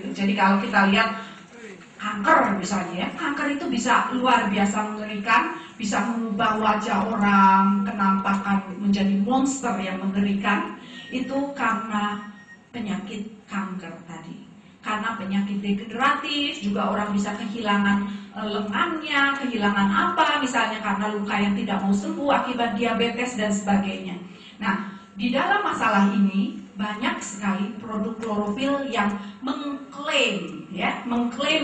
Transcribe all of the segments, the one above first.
Jadi kalau kita lihat kanker misalnya ya, kanker itu bisa luar biasa mengerikan, bisa mengubah wajah orang, kenampakan menjadi monster yang mengerikan. Itu karena penyakit kanker tadi. Karena penyakit degeneratif, juga orang bisa kehilangan lengannya, kehilangan apa, misalnya karena luka yang tidak mau sembuh akibat diabetes dan sebagainya. Nah, di dalam masalah ini banyak sekali produk klorofil yang mengklaim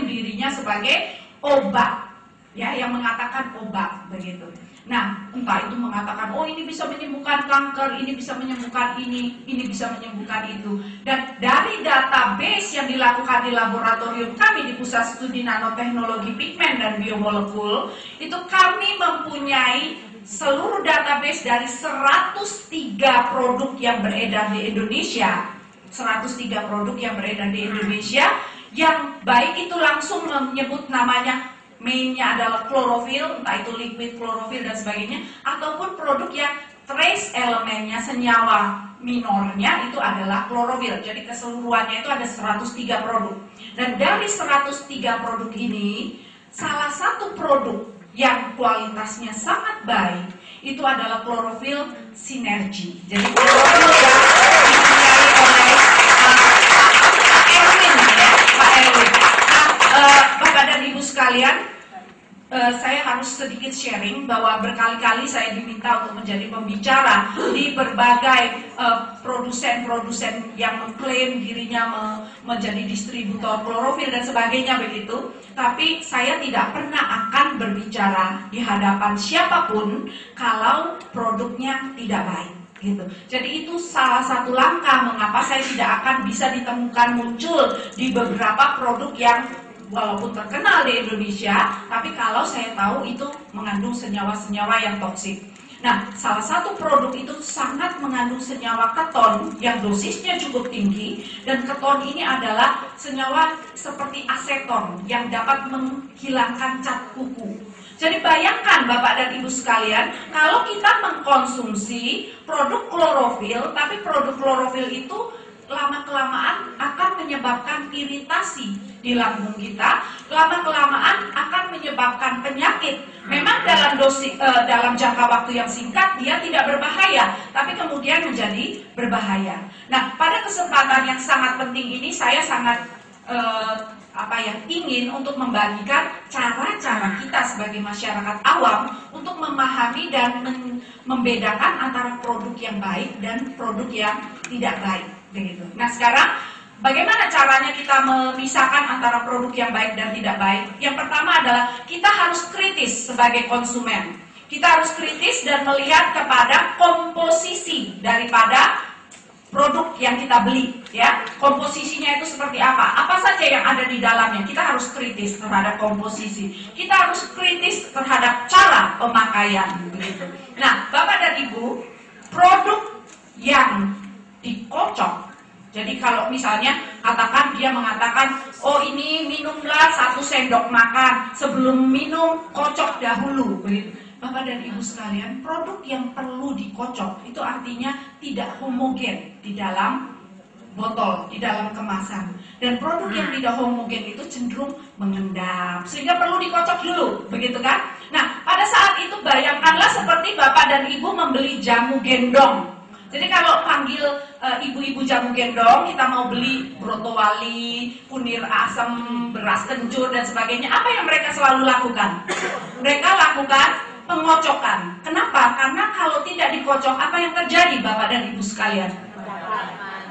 dirinya sebagai obat, ya, yang mengatakan obat begitu. Nah, entah itu mengatakan, oh ini bisa menyembuhkan kanker, ini bisa menyembuhkan ini bisa menyembuhkan itu. Dan dari database yang dilakukan di laboratorium kami di Pusat Studi Nanoteknologi Pigmen dan Biomolekul, itu kami mempunyai seluruh database dari 103 produk yang beredar di Indonesia. 103 produk yang beredar di Indonesia, yang baik itu langsung menyebut namanya, mainnya adalah klorofil, entah itu liquid klorofil dan sebagainya, ataupun produk yang trace elemennya, senyawa minornya itu adalah klorofil. Jadi keseluruhannya itu ada 103 produk. Dan dari 103 produk ini, salah satu produk yang kualitasnya sangat baik itu adalah klorofil sinergi. Jadi klorofil yang dipunyai oleh Pak Erwin, ya, Pak Erwin. Nah, Bapak dan Ibu sekalian, saya harus sedikit sharing bahwa berkali-kali saya diminta untuk menjadi pembicara di berbagai produsen-produsen yang mengklaim dirinya menjadi distributor klorofil dan sebagainya begitu. Tapi saya tidak pernah akan berbicara di hadapan siapapun kalau produknya tidak baik. Gitu. Jadi itu salah satu langkah mengapa saya tidak akan bisa ditemukan muncul di beberapa produk yang walaupun terkenal di Indonesia, tapi kalau saya tahu itu mengandung senyawa-senyawa yang toksik. Nah, salah satu produk itu sangat mengandung senyawa keton yang dosisnya cukup tinggi, dan keton ini adalah senyawa seperti aseton yang dapat menghilangkan cat kuku. Jadi bayangkan Bapak dan Ibu sekalian, kalau kita mengkonsumsi produk klorofil, tapi produk klorofil itu lama-kelamaan akan menyebabkan iritasi di lambung kita, lama-kelamaan akan menyebabkan penyakit. Memang dalam jangka waktu yang singkat dia tidak berbahaya, tapi kemudian menjadi berbahaya. Nah, pada kesempatan yang sangat penting ini saya sangat ingin untuk membagikan cara-cara kita sebagai masyarakat awam untuk memahami dan membedakan antara produk yang baik dan produk yang tidak baik. Begitu. Nah, sekarang bagaimana caranya kita memisahkan antara produk yang baik dan tidak baik? Yang pertama adalah kita harus kritis sebagai konsumen. Kita harus kritis dan melihat kepada komposisi daripada produk yang kita beli, ya. Komposisinya itu seperti apa? Apa saja yang ada di dalamnya? Kita harus kritis terhadap komposisi. Kita harus kritis terhadap cara pemakaian, begitu. Nah, Bapak dan Ibu, produk yang dikocok. Jadi kalau misalnya katakan dia mengatakan, oh ini minumlah 1 sendok makan, sebelum minum kocok dahulu, begitu. Bapak dan Ibu sekalian, produk yang perlu dikocok itu artinya tidak homogen di dalam botol, di dalam kemasan. Dan produk yang tidak homogen itu cenderung mengendap, sehingga perlu dikocok dulu, begitu kan? Nah, pada saat itu bayangkanlah seperti Bapak dan Ibu membeli jamu gendong. Jadi kalau panggil ibu-ibu jamu gendong, kita mau beli broto wali, kunir asam, beras kencur dan sebagainya, apa yang mereka selalu lakukan? Mereka lakukan pengocokan. Kenapa? Karena kalau tidak dikocok, apa yang terjadi Bapak dan Ibu sekalian?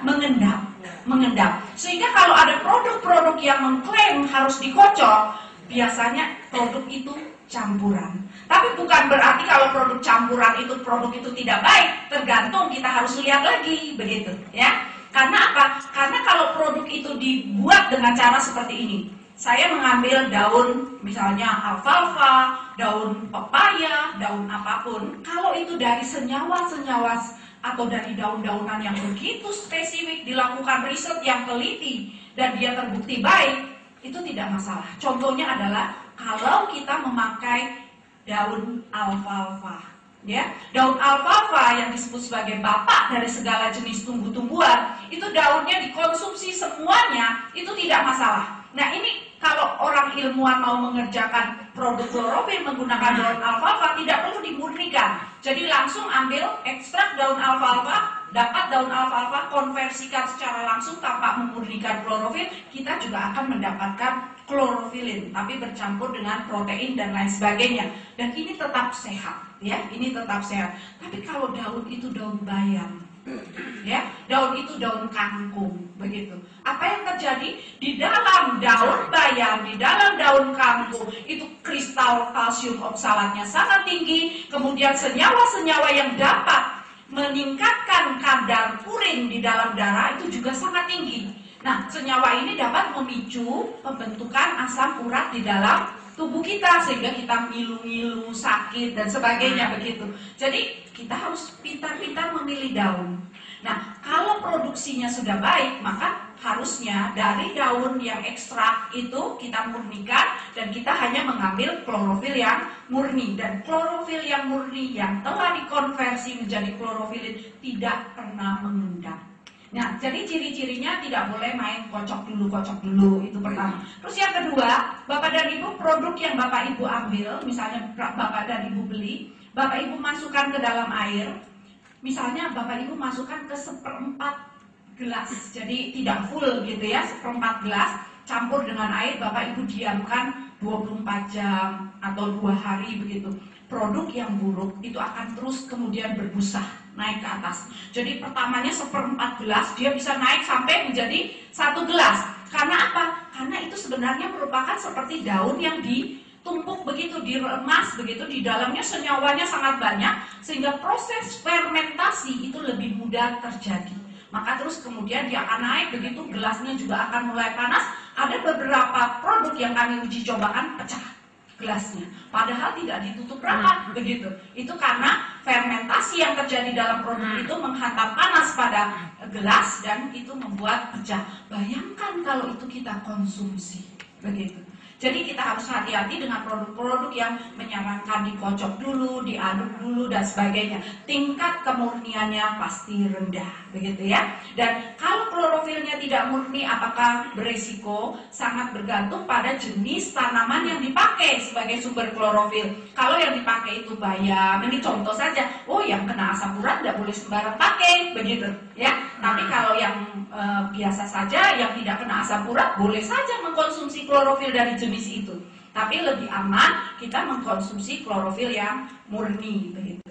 Mengendap. Sehingga kalau ada produk-produk yang mengklaim harus dikocok, biasanya produk itu campuran. Tapi bukan berarti kalau produk campuran itu produk itu tidak baik. Tergantung, kita harus lihat lagi, begitu, ya. Karena apa? Karena kalau produk itu dibuat dengan cara seperti ini. Saya mengambil daun, misalnya alfalfa, daun pepaya, daun apapun. Kalau itu dari senyawa-senyawa atau dari daun-daunan yang begitu spesifik, dilakukan riset yang teliti, dan dia terbukti baik, itu tidak masalah. Contohnya adalah kalau kita memakai daun alfalfa, ya, daun alfalfa yang disebut sebagai bapak dari segala jenis tumbuh-tumbuhan, itu daunnya dikonsumsi semuanya, itu tidak masalah. masalah. Nah ini kalau orang ilmuwan mau mengerjakan produk klorofil menggunakan daun alfalfa tidak perlu dimurnikan. Jadi langsung ambil ekstrak daun alfalfa, dapat daun alfalfa, konversikan secara langsung tanpa memurnikan klorofil, kita juga akan mendapatkan klorofilin, tapi bercampur dengan protein dan lain sebagainya. Dan ini tetap sehat, ya, ini tetap sehat. Tapi kalau daun itu daun bayam, ya, daun itu daun kangkung, begitu. Apa yang terjadi di dalam daun bayam, di dalam daun kangkung itu kristal kalsium oksalatnya sangat tinggi, kemudian senyawa-senyawa yang dapat meningkatkan kadar urin di dalam darah itu juga sangat tinggi. Nah, senyawa ini dapat memicu pembentukan asam urat di dalam tubuh kita sehingga kita ngilu-ngilu, sakit dan sebagainya begitu. Jadi kita harus pintar-pintar memilih daun. Nah, kalau produksinya sudah baik, maka harusnya dari daun yang ekstrak itu kita murnikan dan kita hanya mengambil klorofil yang murni. Dan klorofil yang murni yang telah dikonversi menjadi klorofilin tidak pernah mengendap. Nah, jadi ciri-cirinya tidak boleh main kocok dulu, itu pertama. Terus yang kedua, Bapak dan Ibu, produk yang Bapak Ibu ambil, misalnya Bapak dan Ibu beli, Bapak Ibu masukkan ke dalam air, misalnya Bapak Ibu masukkan ke 1/4 gelas, jadi tidak full gitu ya, 1/4 gelas, campur dengan air, Bapak Ibu diamkan 24 jam atau 2 hari begitu. Produk yang buruk itu akan terus kemudian berbusa naik ke atas. Jadi pertamanya 1/4 gelas, dia bisa naik sampai menjadi 1 gelas. Karena apa? Karena itu sebenarnya merupakan seperti daun yang ditumpuk begitu, diremas begitu, di dalamnya senyawanya sangat banyak, sehingga proses fermentasi itu lebih mudah terjadi. Maka terus kemudian dia akan naik begitu, gelasnya juga akan mulai panas. Ada beberapa produk yang kami uji cobakan pecah gelasnya, padahal tidak ditutup rapat begitu. Itu karena fermentasi yang terjadi dalam produk itu menghantam panas pada gelas dan itu membuat pecah. Bayangkan kalau itu kita konsumsi begitu. Jadi kita harus hati-hati dengan produk-produk yang menyarankan dikocok dulu, diaduk dulu dan sebagainya. Tingkat kemurniannya pasti rendah, begitu ya. Dan kalau klorofilnya tidak murni, apakah beresiko? Sangat bergantung pada jenis tanaman yang dipakai sebagai sumber klorofil. Kalau yang dipakai itu bayam, ini contoh saja. Oh, yang kena asam urat tidak boleh sembarang pakai, begitu ya. Tapi kalau yang biasa saja, yang tidak kena asam urat, boleh saja mengkonsumsi klorofil dari jenis itu. Tapi lebih aman kita mengkonsumsi klorofil yang murni begitu.